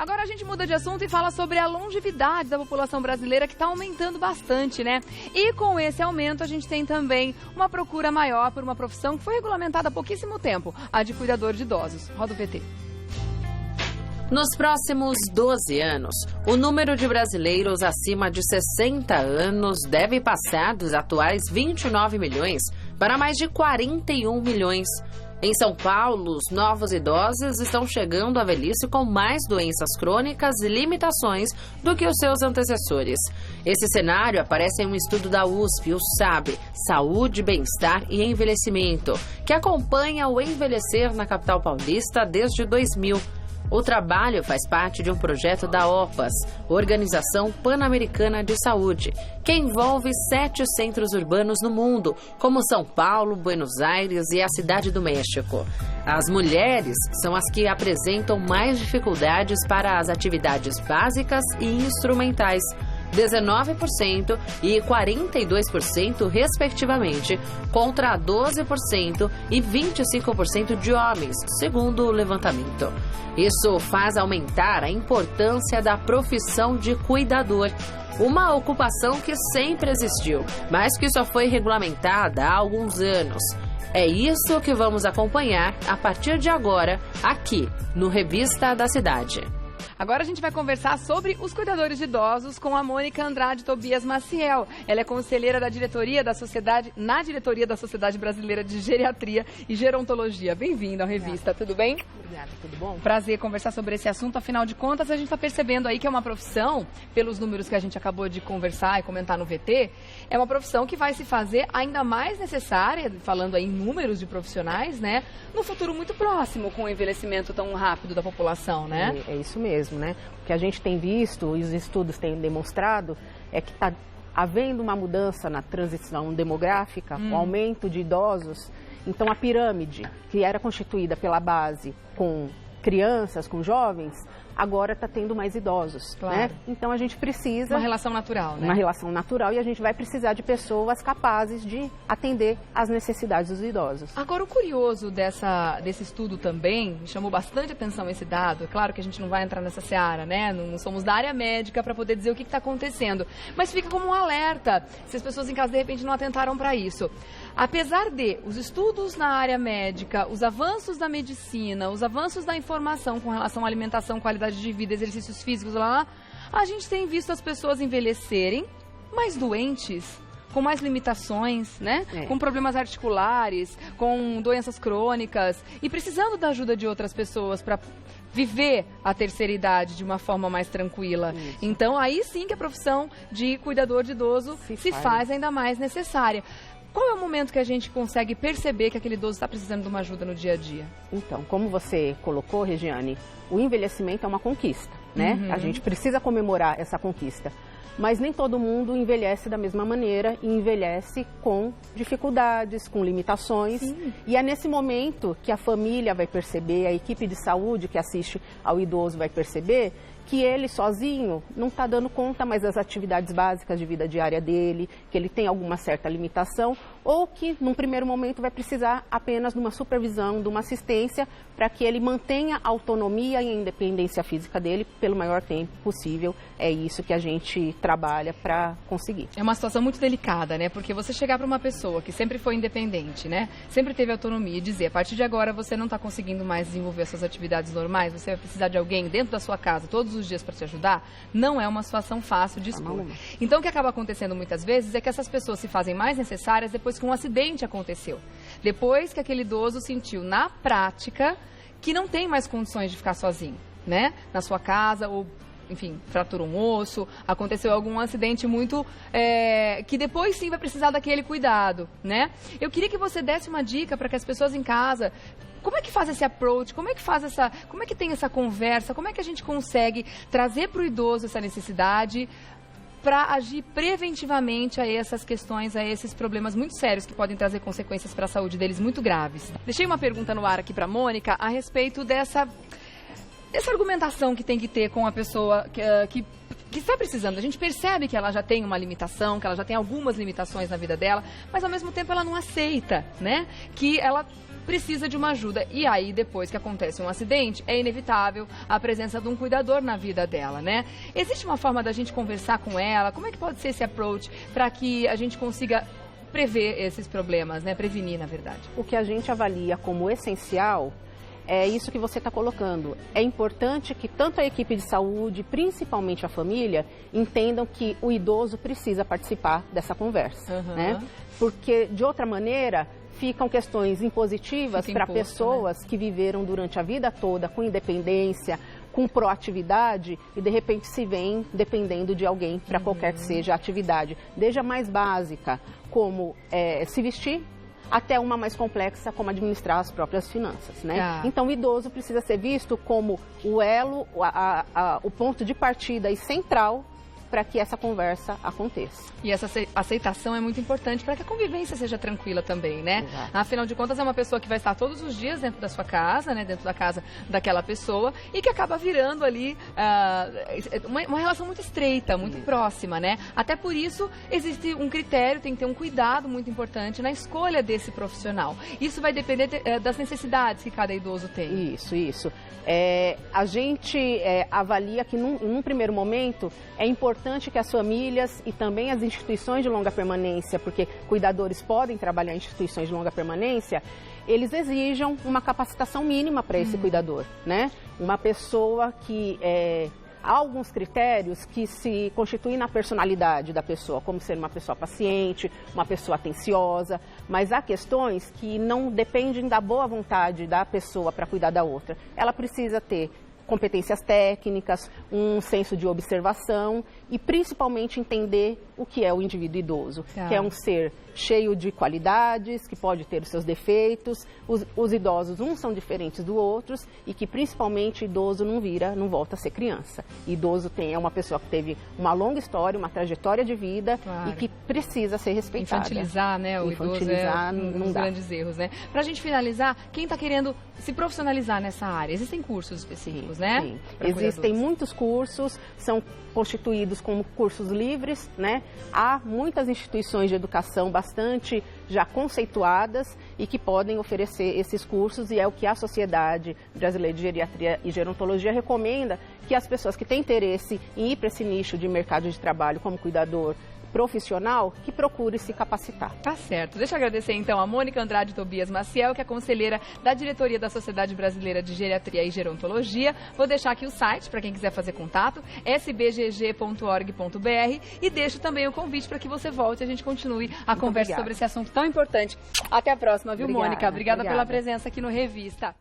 Agora a gente muda de assunto e fala sobre a longevidade da população brasileira, que está aumentando bastante, né? E com esse aumento a gente tem também uma procura maior por uma profissão que foi regulamentada há pouquíssimo tempo, a de cuidador de idosos. Roda o VT. Nos próximos 12 anos, o número de brasileiros acima de 60 anos deve passar dos atuais 29 milhões para mais de 41 milhões. Em São Paulo, os novos idosos estão chegando à velhice com mais doenças crônicas e limitações do que os seus antecessores. Esse cenário aparece em um estudo da USP, o SAB, Saúde, Bem-Estar e Envelhecimento, que acompanha o envelhecer na capital paulista desde 2000. O trabalho faz parte de um projeto da OPAS, Organização Pan-Americana de Saúde, que envolve 7 centros urbanos no mundo, como São Paulo, Buenos Aires e a Cidade do México. As mulheres são as que apresentam mais dificuldades para as atividades básicas e instrumentais, 19% e 42%, respectivamente, contra 12% e 25% de homens, segundo o levantamento. Isso faz aumentar a importância da profissão de cuidador, uma ocupação que sempre existiu, mas que só foi regulamentada há alguns anos. É isso que vamos acompanhar a partir de agora, aqui no Revista da Cidade. Agora a gente vai conversar sobre os cuidadores de idosos com a Mônica Andrade Tobias Maciel. Ela é conselheira da diretoria da Sociedade, na diretoria da Sociedade Brasileira de Geriatria e Gerontologia. Bem-vinda à revista, tudo bem? Obrigada, tudo bom? Prazer conversar sobre esse assunto, afinal de contas a gente está percebendo aí que é uma profissão, pelos números que a gente acabou de conversar e comentar no VT, é uma profissão que vai se fazer ainda mais necessária, falando aí em números de profissionais, né? No futuro muito próximo, com o envelhecimento tão rápido da população, né? É isso mesmo. Né? O que a gente tem visto e os estudos têm demonstrado é que está havendo uma mudança na transição demográfica, o aumento de idosos. Então, a pirâmide, que era constituída pela base com crianças, com jovens, agora está tendo mais idosos, claro, né? Então a gente precisa... Uma relação natural, né? Uma relação natural, e a gente vai precisar de pessoas capazes de atender às necessidades dos idosos. Agora, o curioso desse estudo também, me chamou bastante atenção esse dado, é claro que a gente não vai entrar nessa seara, né? Não somos da área médica para poder dizer o que está acontecendo, mas fica como um alerta, se as pessoas em casa de repente não atentaram para isso. Apesar de os estudos na área médica, os avanços da medicina, os avanços da informação com relação à alimentação, qualidade de vida, exercícios físicos, a gente tem visto as pessoas envelhecerem mais doentes, com mais limitações, né? Com problemas articulares, com doenças crônicas e precisando da ajuda de outras pessoas para viver a terceira idade de uma forma mais tranquila. Isso. Então, aí sim que a profissão de cuidador de idoso se faz ainda mais necessária. Qual é o momento que a gente consegue perceber que aquele idoso está precisando de uma ajuda no dia a dia? Então, como você colocou, Regiane, o envelhecimento é uma conquista, né? A gente precisa comemorar essa conquista. Mas nem todo mundo envelhece da mesma maneira e envelhece com dificuldades, com limitações. Sim. E é nesse momento que a família vai perceber, a equipe de saúde que assiste ao idoso vai perceber que ele sozinho não está dando conta mais das atividades básicas de vida diária dele, que ele tem alguma certa limitação, ou que num primeiro momento vai precisar apenas de uma supervisão, de uma assistência, para que ele mantenha a autonomia e a independência física dele pelo maior tempo possível. É isso que a gente trabalha para conseguir. É uma situação muito delicada, né? Porque você chegar para uma pessoa que sempre foi independente, né? Sempre teve autonomia e dizer, a partir de agora você não está conseguindo mais desenvolver as suas atividades normais, você vai precisar de alguém dentro da sua casa todos os dias para te ajudar, não é uma situação fácil de expor. Então, o que acaba acontecendo muitas vezes é que essas pessoas se fazem mais necessárias depois que um acidente aconteceu. Depois que aquele idoso sentiu na prática que não tem mais condições de ficar sozinho, né? Na sua casa ou... enfim, fraturou um osso, aconteceu algum acidente muito... que depois sim vai precisar daquele cuidado, né? Eu queria que você desse uma dica para que as pessoas em casa... Como é que faz esse approach? Como é que tem essa conversa? Como é que a gente consegue trazer para o idoso essa necessidade para agir preventivamente a essas questões, a esses problemas muito sérios que podem trazer consequências para a saúde deles muito graves? Deixei uma pergunta no ar aqui para a Mônica a respeito dessa argumentação que tem que ter com a pessoa que está precisando. A gente percebe que ela já tem uma limitação, que ela já tem algumas limitações na vida dela, mas ao mesmo tempo ela não aceita, né? Que ela precisa de uma ajuda. E aí, depois que acontece um acidente, é inevitável a presença de um cuidador na vida dela, né? Existe uma forma da gente conversar com ela? Como é que pode ser esse approach para que a gente consiga prever esses problemas, né? Prevenir, na verdade. O que a gente avalia como essencial é isso que você está colocando. É importante que tanto a equipe de saúde, principalmente a família, entendam que o idoso precisa participar dessa conversa, né? Porque, de outra maneira, ficam questões impositivas para pessoas, né, que viveram durante a vida toda com independência, com proatividade e de repente se veem dependendo de alguém para qualquer que seja a atividade, desde a mais básica, como se vestir, até uma mais complexa, como administrar as próprias finanças, né? Então, o idoso precisa ser visto como o elo, o ponto de partida e central para que essa conversa aconteça. E essa aceitação é muito importante para que a convivência seja tranquila também, né? Exato. Afinal de contas, é uma pessoa que vai estar todos os dias dentro da sua casa, né? Dentro da casa daquela pessoa e que acaba virando ali uma relação muito estreita, muito próxima, né? Até por isso, existe um critério, tem que ter um cuidado muito importante na escolha desse profissional. Isso vai depender das necessidades que cada idoso tem. Isso. A gente avalia que num primeiro momento é importante que as famílias e também as instituições de longa permanência, porque cuidadores podem trabalhar em instituições de longa permanência, eles exijam uma capacitação mínima para esse cuidador, né? Uma pessoa que há alguns critérios que se constituem na personalidade da pessoa, como ser uma pessoa paciente, uma pessoa atenciosa, mas há questões que não dependem da boa vontade da pessoa para cuidar da outra. Ela precisa ter competências técnicas, um senso de observação e principalmente entender o que é o indivíduo idoso, que é um ser cheio de qualidades, que pode ter os seus defeitos. Os idosos, uns são diferentes dos outros e que principalmente idoso não volta a ser criança. Idoso é uma pessoa que teve uma longa história, uma trajetória de vida e que precisa ser respeitada. Infantilizar, né? O idoso é um dos grandes erros, né? Pra gente finalizar, quem está querendo se profissionalizar nessa área, existem cursos específicos, né? Sim. Existem muitos cursos, são constituídos como cursos livres, né? Há muitas instituições de educação bastante já conceituadas e que podem oferecer esses cursos e é o que a Sociedade Brasileira de Geriatria e Gerontologia recomenda que as pessoas que têm interesse em ir para esse nicho de mercado de trabalho como cuidador profissional, que procure se capacitar. Tá certo. Deixa eu agradecer então a Mônica Andrade Tobias Maciel, que é conselheira da diretoria da Sociedade Brasileira de Geriatria e Gerontologia. Vou deixar aqui o site para quem quiser fazer contato, sbgg.org.br, e deixo também o convite para que você volte e a gente continue a conversa sobre esse assunto tão importante. Até a próxima, viu, Mônica? Obrigada pela presença aqui no Revista.